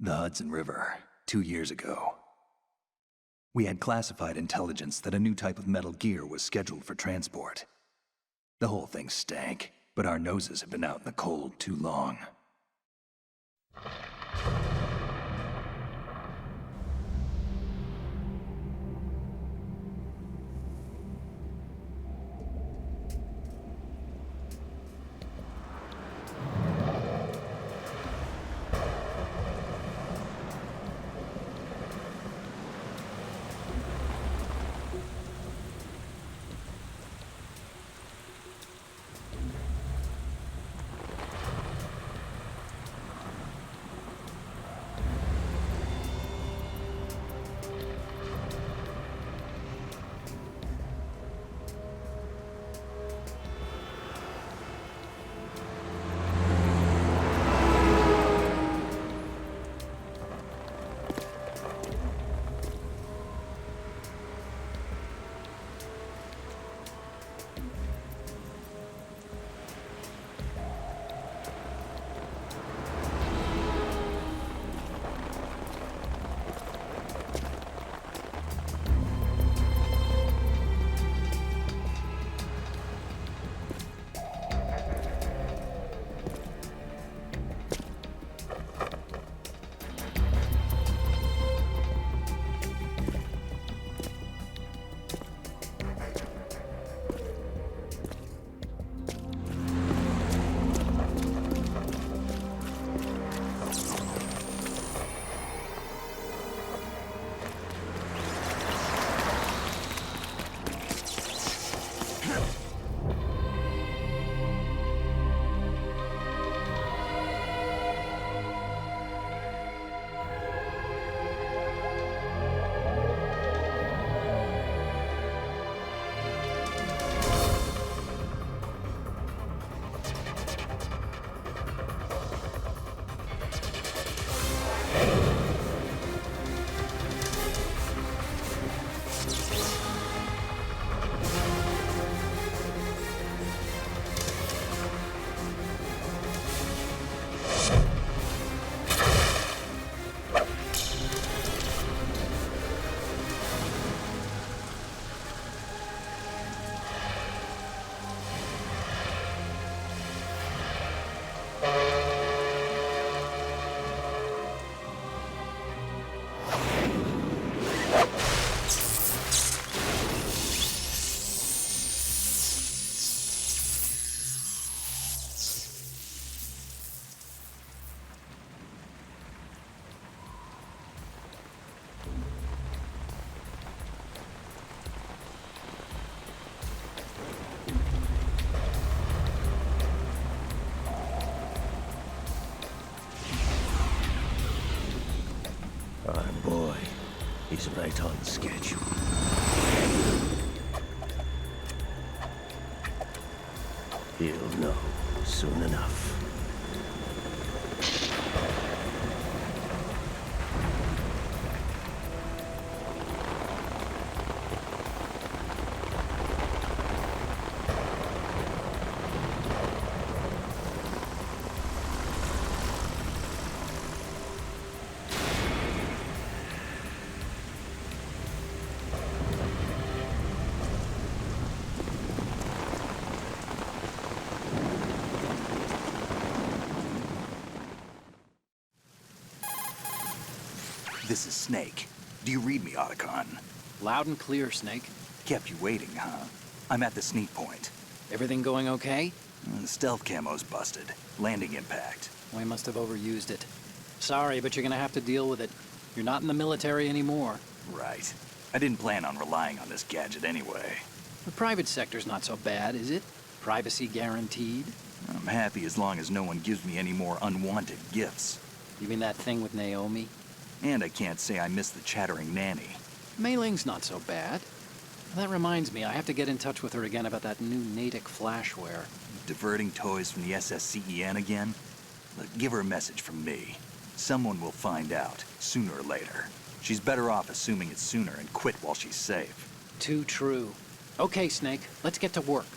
The Hudson River, 2 years ago. We had classified intelligence that a new type of metal gear was scheduled for transport. The whole thing stank, but our noses have been out in the cold too long. Our boy, he's right on schedule. He'll know soon enough. This is Snake. Do you read me, Otacon? Loud and clear, Snake. Kept you waiting, huh? I'm at the sneak point. Everything going okay? The stealth camo's busted. Landing impact. We must have overused it. Sorry, but you're gonna have to deal with it. You're not in the military anymore. Right. I didn't plan on relying on this gadget anyway. The private sector's not so bad, is it? Privacy guaranteed? I'm happy as long as no one gives me any more unwanted gifts. You mean that thing with Naomi? And I can't say I miss the chattering nanny. Mei Ling's not so bad. That reminds me, I have to get in touch with her again about that new Natick flashware. Diverting toys from the SSCEN again? Look, give her a message from me. Someone will find out, sooner or later. She's better off assuming it's sooner and quit while she's safe. Too true. Okay, Snake, let's get to work.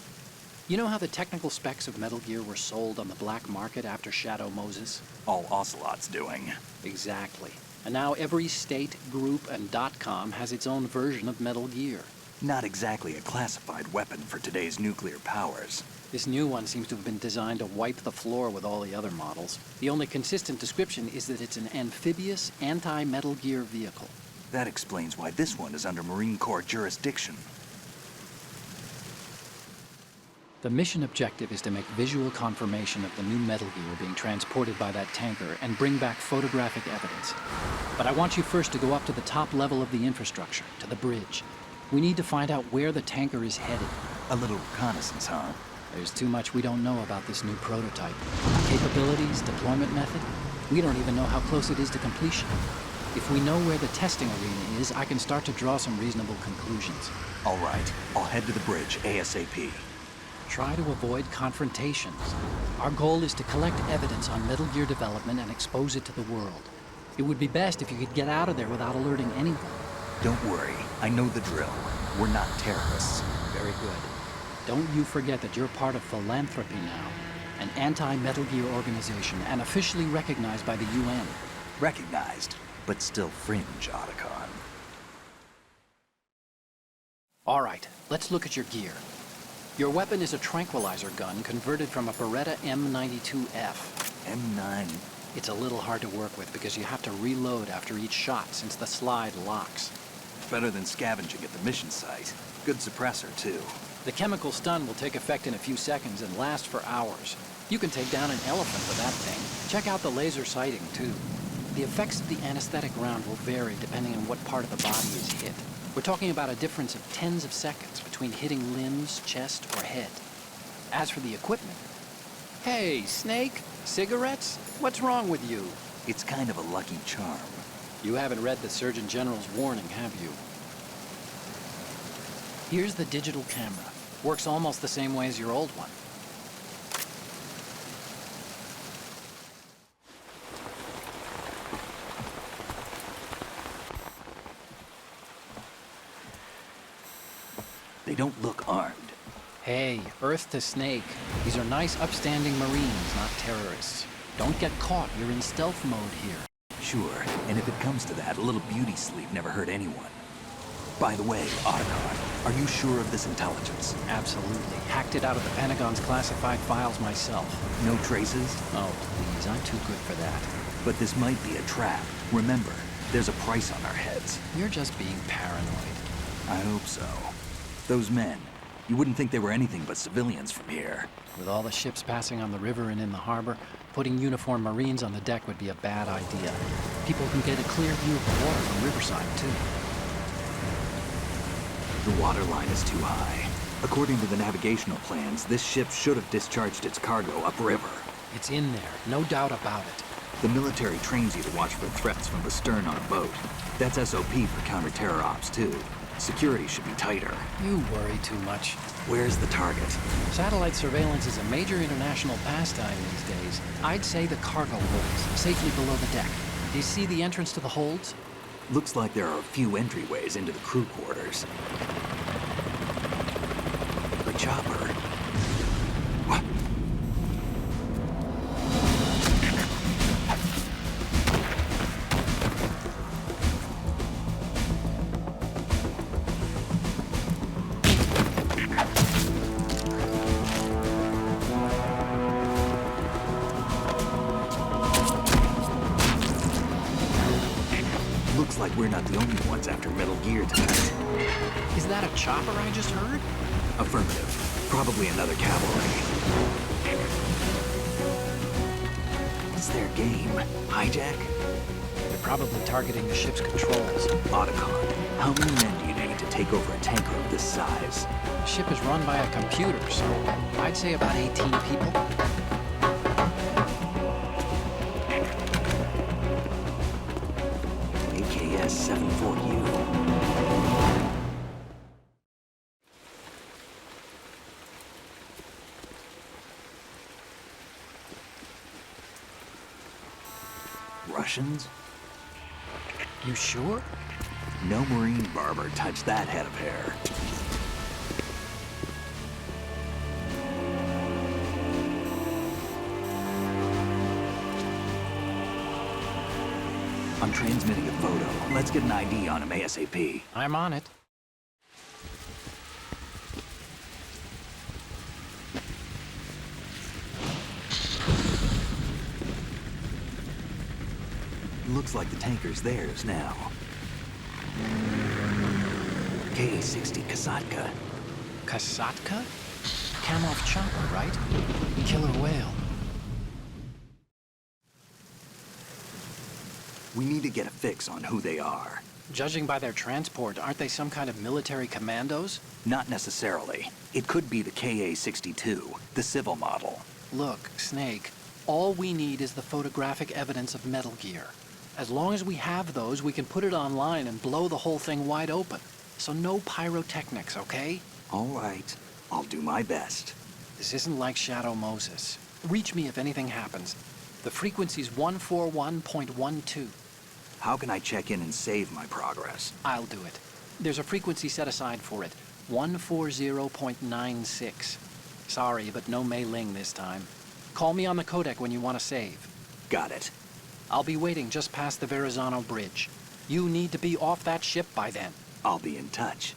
You know how the technical specs of Metal Gear were sold on the black market after Shadow Moses? All Ocelot's doing. Exactly. And now every state, group, and .com has its own version of Metal Gear. Not exactly a classified weapon for today's nuclear powers. This new one seems to have been designed to wipe the floor with all the other models. The only consistent description is that it's an amphibious, anti-Metal Gear vehicle. That explains why this one is under Marine Corps jurisdiction. The mission objective is to make visual confirmation of the new Metal Gear being transported by that tanker and bring back photographic evidence. But I want you first to go up to the top level of the infrastructure, to the bridge. We need to find out where the tanker is headed. A little reconnaissance, huh? There's too much we don't know about this new prototype. Capabilities, deployment method. We don't even know how close it is to completion. If we know where the testing arena is, I can start to draw some reasonable conclusions. All right, I'll head to the bridge ASAP. Try to avoid confrontations. Our goal is to collect evidence on Metal Gear development and expose it to the world. It would be best if you could get out of there without alerting anyone. Don't worry, I know the drill. We're not terrorists. Very good. Don't you forget that you're part of Philanthropy now, an anti-Metal Gear organization and officially recognized by the UN. Recognized, but still fringe, Otacon. All right, let's look at your gear. Your weapon is a tranquilizer gun converted from a Beretta M92F. M9. It's a little hard to work with because you have to reload after each shot since the slide locks. Better than scavenging at the mission site. Good suppressor, too. The chemical stun will take effect in a few seconds and last for hours. You can take down an elephant with that thing. Check out the laser sighting, too. The effects of the anesthetic round will vary depending on what part of the body is hit. We're talking about a difference of tens of seconds between hitting limbs, chest, or head. As for the equipment... Hey, Snake? Cigarettes? What's wrong with you? It's kind of a lucky charm. You haven't read the Surgeon General's warning, have you? Here's the digital camera. Works almost the same way as your old one. They don't look armed. Hey, Earth to Snake. These are nice, upstanding Marines, not terrorists. Don't get caught. You're in stealth mode here. Sure, and if it comes to that, a little beauty sleep never hurt anyone. By the way, Otacon, are you sure of this intelligence? Absolutely. Hacked it out of the Pentagon's classified files myself. No traces? Oh, please, I'm too good for that. But this might be a trap. Remember, there's a price on our heads. You're just being paranoid. I hope so. Those men, you wouldn't think they were anything but civilians from here. With all the ships passing on the river and in the harbor, putting uniformed Marines on the deck would be a bad idea. People can get a clear view of the water from Riverside, too. The water line is too high. According to the navigational plans, this ship should have discharged its cargo upriver. It's in there, no doubt about it. The military trains you to watch for threats from the stern on a boat. That's SOP for counter-terror ops, too. Security should be tighter. You worry too much. Where's the target? Satellite surveillance is a major international pastime these days. I'd say the cargo holds, safely below the deck. Do you see the entrance to the holds? Looks like there are a few entryways into the crew quarters. The chopper. What? Looks like we're not the only ones after Metal Gear tonight. Is that a chopper I just heard? Affirmative. Probably another cavalry. What's their game? Hijack? They're probably targeting the ship's controls. Otacon, how many men do you need to take over a tanker of this size? The ship is run by a computer, so I'd say about 18 people. AKS 74U. Russians? You sure? No Marine barber touched that head of hair. I'm transmitting a photo. Let's get an ID on him ASAP. I'm on it. Looks like the tanker's theirs now. K-60 Kasatka. Kasatka? Kamov chopper, right? Killer whale. We need to get a fix on who they are. Judging by their transport, aren't they some kind of military commandos? Not necessarily. It could be the KA-62, the civil model. Look, Snake, all we need is the photographic evidence of Metal Gear. As long as we have those, we can put it online and blow the whole thing wide open. So no pyrotechnics, okay? All right. I'll do my best. This isn't like Shadow Moses. Reach me if anything happens. The frequency's 141.12. How can I check in and save my progress? I'll do it. There's a frequency set aside for it. 140.96. Sorry, but no Mei Ling this time. Call me on the codec when you want to save. Got it. I'll be waiting just past the Verrazano Bridge. You need to be off that ship by then. I'll be in touch.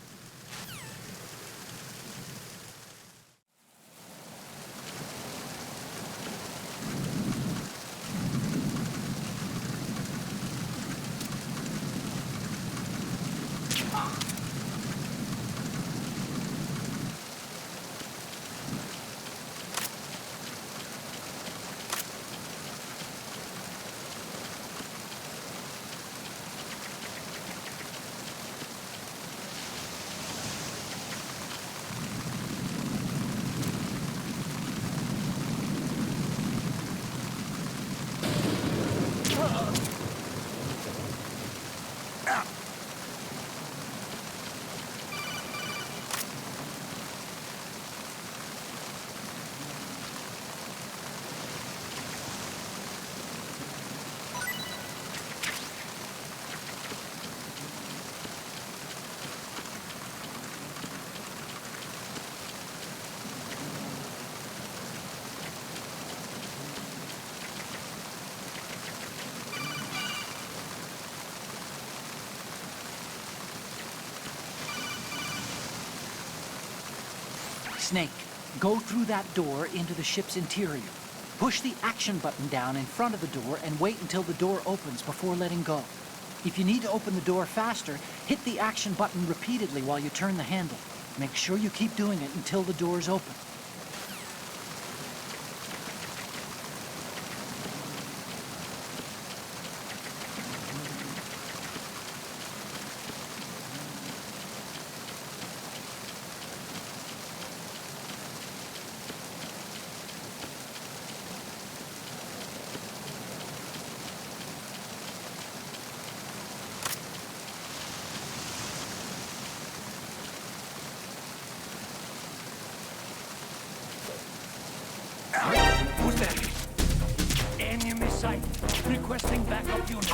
Snake, go through that door into the ship's interior. Push the action button down in front of the door and wait until the door opens before letting go. If you need to open the door faster, hit the action button repeatedly while you turn the handle. Make sure you keep doing it until the door's open. Who's there? Enemy sight. Requesting backup unit.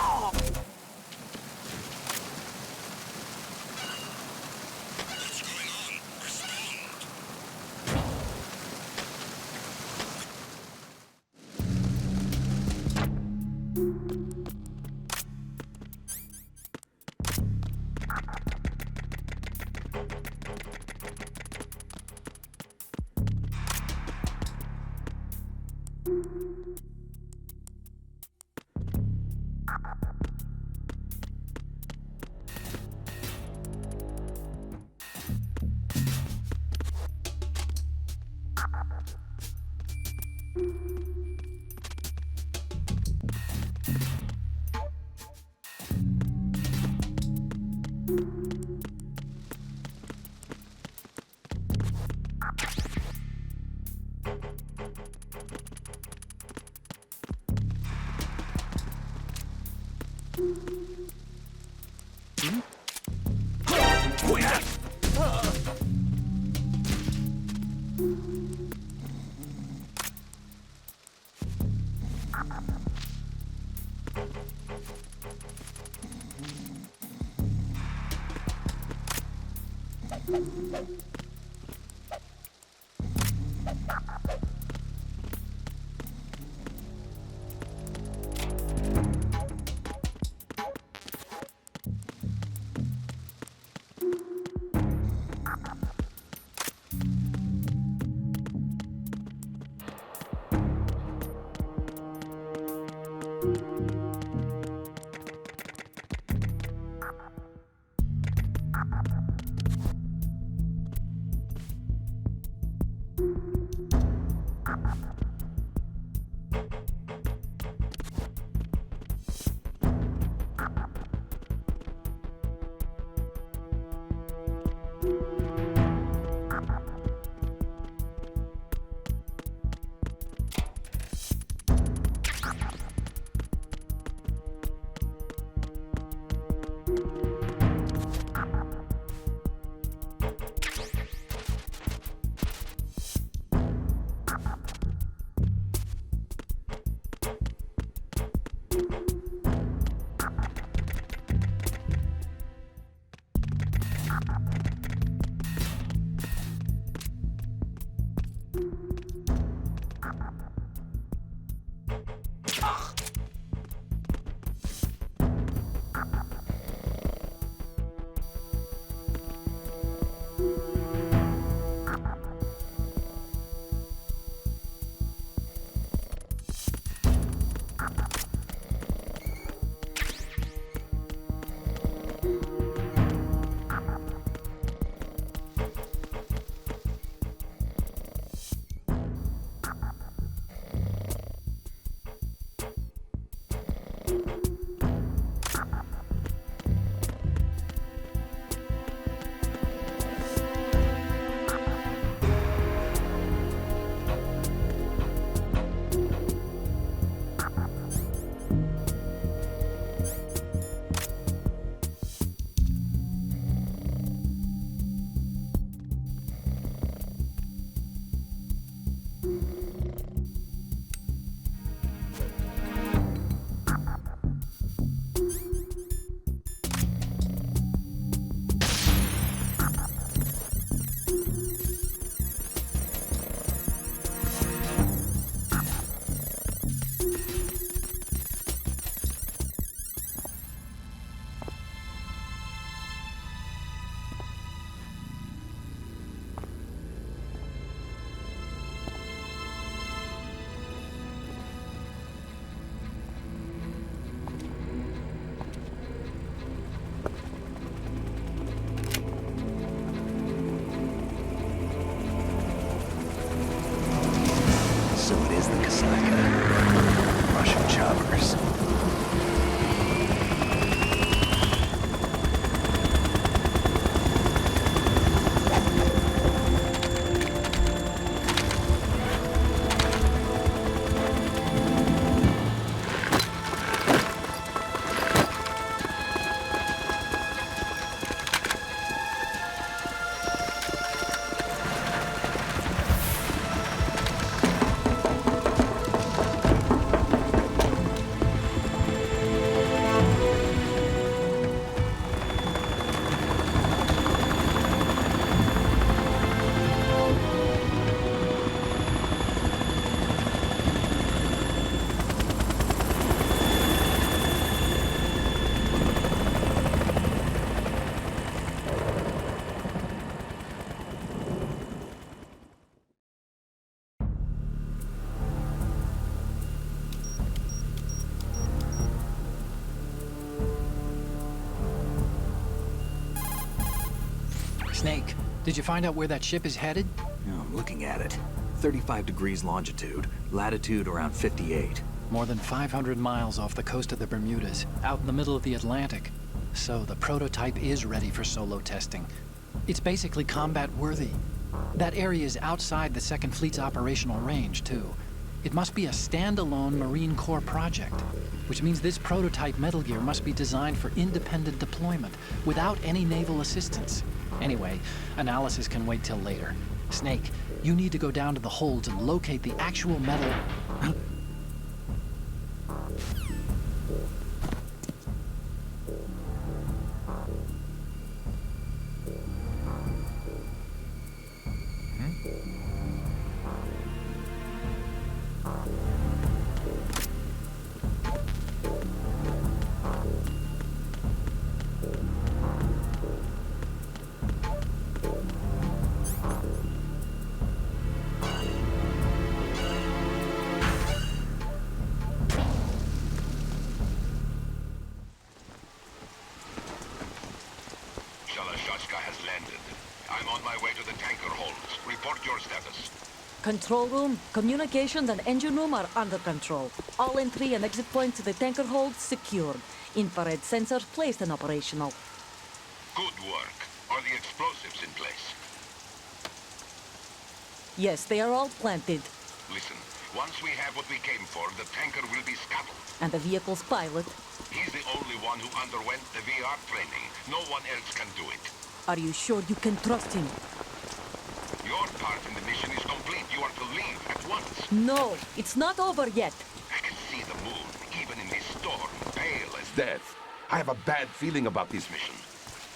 Snake, did you find out where that ship is headed? I'm looking at it. 35 degrees longitude, latitude around 58. More than 500 miles off the coast of the Bermudas, out in the middle of the Atlantic. So the prototype is ready for solo testing. It's basically combat-worthy. That area is outside the Second Fleet's operational range, too. It must be a standalone Marine Corps project, which means this prototype Metal Gear must be designed for independent deployment, without any naval assistance. Anyway, analysis can wait till later. Snake, you need to go down to the holds and locate the actual metal... has landed. I'm on my way to the tanker holds. Report your status. Control room, communications and engine room are under control. All entry and exit points to the tanker holds secured. Infrared sensors placed and operational. Good work. Are the explosives in place? Yes, they are all planted. Listen, once we have what we came for, the tanker will be scuttled. And the vehicle's pilot? He's the only one who underwent the VR training. No one else can do it. Are you sure you can trust him? Your part in the mission is complete. You are to leave at once. No, it's not over yet. I can see the moon, even in this storm, pale as death. I have a bad feeling about this mission.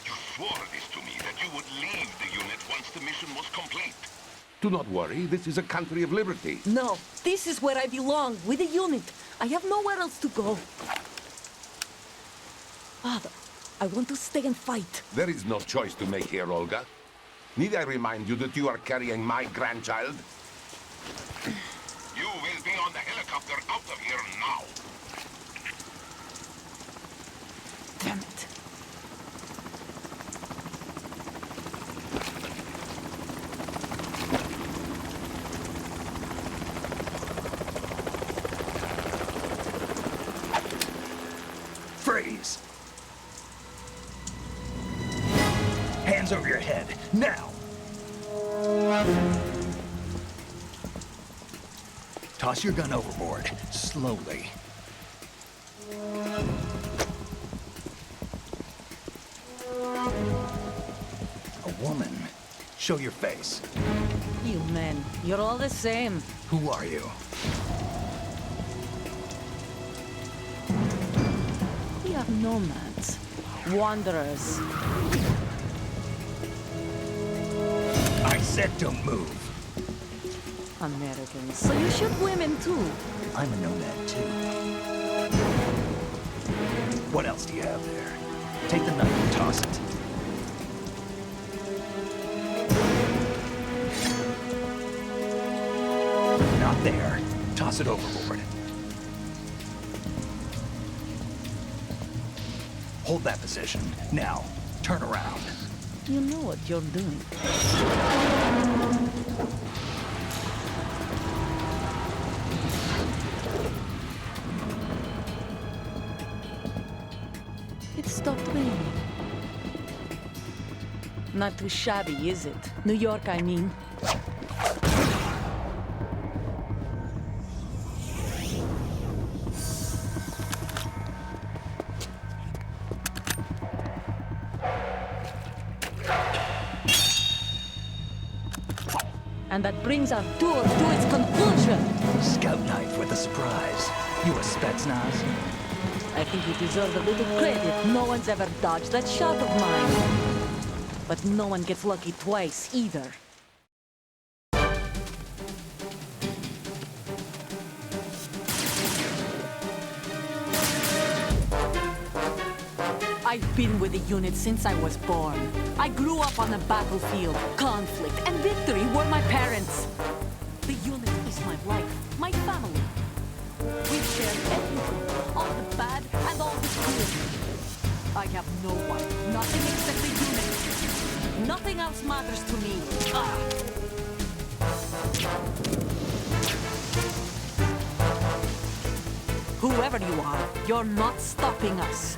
You swore this to me, that you would leave the unit once the mission was complete. Do not worry, this is a country of liberty. No, this is where I belong, with the unit. I have nowhere else to go. Father, I want to stay and fight. There is no choice to make here, Olga. Need I remind you that you are carrying my grandchild? You will be on the helicopter out of here now. Damn it. Freeze! Hands over your head, now! Toss your gun overboard, slowly. A woman. Show your face. You men, you're all the same. Who are you? We are nomads. Wanderers. I said don't move. Americans. So you shoot women too. I'm a nomad too. What else do you have there? Take the knife and toss it. Not there. Toss it overboard. Hold that position. Now, turn around. You know what you're doing. It stopped raining. Not too shabby, is it? New York, I mean. And that brings our tour to its conclusion. Scout knife with a surprise. You a Spetsnaz? I think you deserve a little credit. No one's ever dodged that shot of mine. But no one gets lucky twice, either. I've been with the unit since I was born. I grew up on the battlefield. Conflict and victory were my parents. The unit is my life, my family. We've shared everything, all the bad and all the good. I have no one, nothing except the unit. Nothing else matters to me. Whoever you are, you're not stopping us.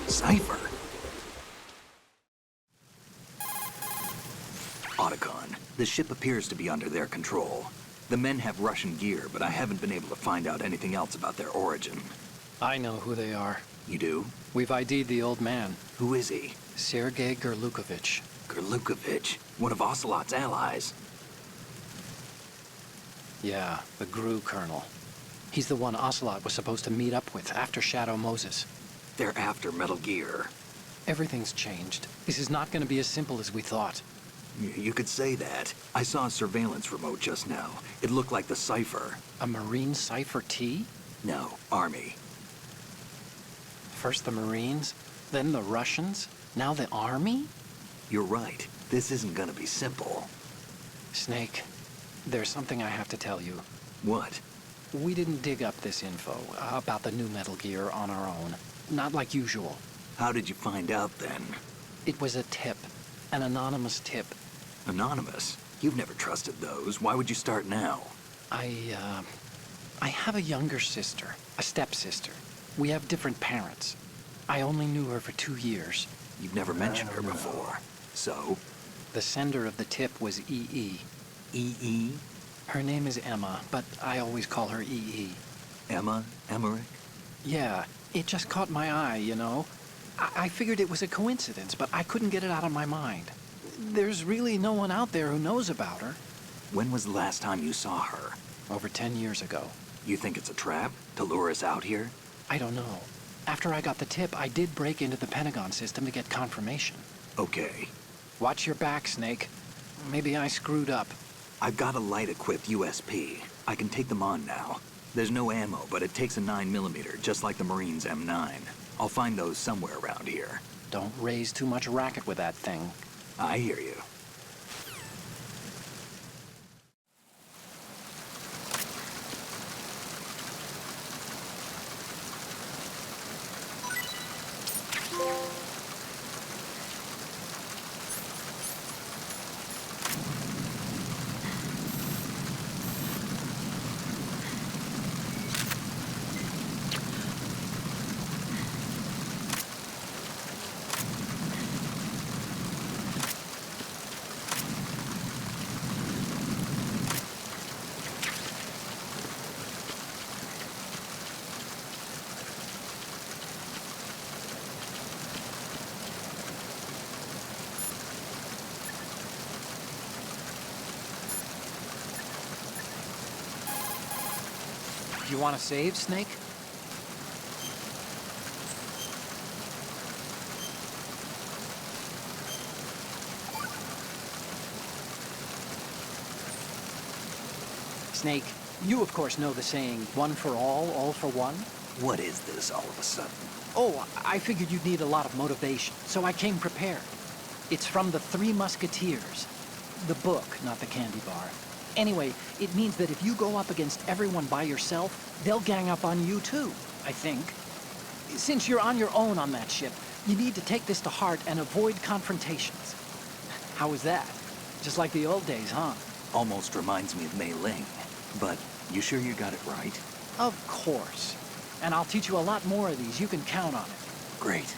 Cipher. Otacon, the ship appears to be under their control. The men have Russian gear, but I haven't been able to find out anything else about their origin. I know who they are. You do? We've ID'd the old man, Who is he? Sergei Gerlukovich. Gerlukovich, one of Ocelot's allies. Yeah, the GRU colonel. He's the one Ocelot was supposed to meet up with after Shadow Moses. They're after Metal Gear. Everything's changed. This is not going to be as simple as we thought. You could say that. I saw a surveillance remote just now. It looked like the Cipher. A Marine Cipher T? No, Army. First the Marines, then the Russians, now the Army? You're right. This isn't gonna be simple. Snake, there's something I have to tell you. What? We didn't dig up this info about the new Metal Gear on our own. Not like usual. How did you find out then? It was a tip. An anonymous tip. Anonymous? You've never trusted those. Why would you start now? I have a younger sister, a stepsister. We have different parents. I only knew her for 2 years. You've never mentioned her before. So? The sender of the tip was EE. EE? Her name is Emma, but I always call her EE. Emma? Emmerich? Yeah, it just caught my eye, you know? I figured it was a coincidence, but I couldn't get it out of my mind. There's really no one out there who knows about her. When was the last time you saw her? Over 10 years ago. You think it's a trap? To lure us out here? I don't know. After I got the tip, I did break into the Pentagon system to get confirmation. Okay. Watch your back, Snake. Maybe I screwed up. I've got a light-equipped USP. I can take them on now. There's no ammo, but it takes a 9mm, just like the Marines' M9. I'll find those somewhere around here. Don't raise too much racket with that thing. I hear you. You want to save, Snake? Snake, you of course know the saying, one for all for one? What is this all of a sudden? Oh, I figured you'd need a lot of motivation, so I came prepared. It's from the Three Musketeers. The book, not the candy bar. Anyway, it means that if you go up against everyone by yourself, they'll gang up on you too, I think. Since you're on your own on that ship, you need to take this to heart and avoid confrontations. How was that? Just like the old days, huh? Almost reminds me of Mei Ling. But you sure you got it right? Of course. And I'll teach you a lot more of these. You can count on it. Great.